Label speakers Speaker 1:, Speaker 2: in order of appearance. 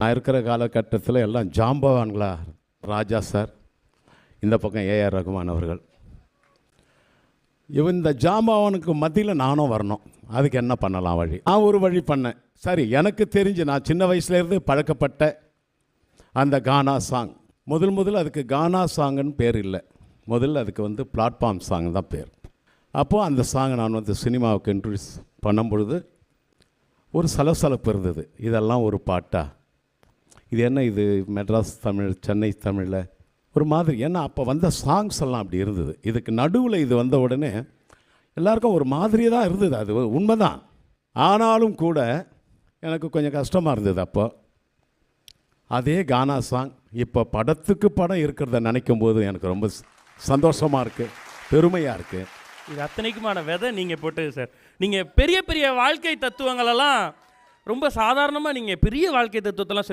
Speaker 1: நான் இருக்கிற காலகட்டத்தில் எல்லாம் ஜாம்பவான்களா, ராஜா சார், இந்த பக்கம் ஏஆர் ரகுமான் அவர்கள். இந்த ஜாம்பவானுக்கு மத்தியில் நானும் வரணும். அதுக்கு என்ன பண்ணலாம் வழி? நான் ஒரு வழி பண்ணேன். சரி, எனக்கு தெரிஞ்சு நான் சின்ன வயசுலேருந்து பழக்கப்பட்ட அந்த கானா சாங், முதல்ல அதுக்கு கானா சாங்குன்னு பேர் இல்லை, முதல்ல அதுக்கு பிளாட்ஃபார்ம் சாங் தான் பேர். அப்போது அந்த சாங்கை நான் சினிமாவுக்கு இன்ட்ரடியூஸ் பண்ணும்பொழுது ஒரு சலசலப்பு இருந்தது. இதெல்லாம் ஒரு பாட்டா? இது என்ன இது மெட்ராஸ் தமிழ், சென்னை தமிழில் ஒரு மாதிரி. ஏன்னா அப்போ வந்த சாங்ஸ் எல்லாம் அப்படி இருந்தது. இதுக்கு நடுவில் இது வந்த உடனே எல்லாருக்கும் ஒரு மாதிரி தான் இருந்தது. அது உண்மைதான். ஆனாலும் கூட எனக்கு கொஞ்சம் கஷ்டமாக இருந்தது. அப்போ அதே கானா சாங் இப்போ படத்துக்கு படம் இருக்கிறத நினைக்கும் போது எனக்கு ரொம்ப சந்தோஷமாக இருக்குது, பெருமையாக இருக்குது.
Speaker 2: இது அத்தனைக்குமான விதை நீங்கள் போட்டது சார். நீங்கள் பெரிய பெரிய வாழ்க்கை தத்துவங்களெல்லாம் ரொம்ப சாதாரணமாக நீங்கள் பெரிய வாழ்க்கை தத்துவத்தெல்லாம்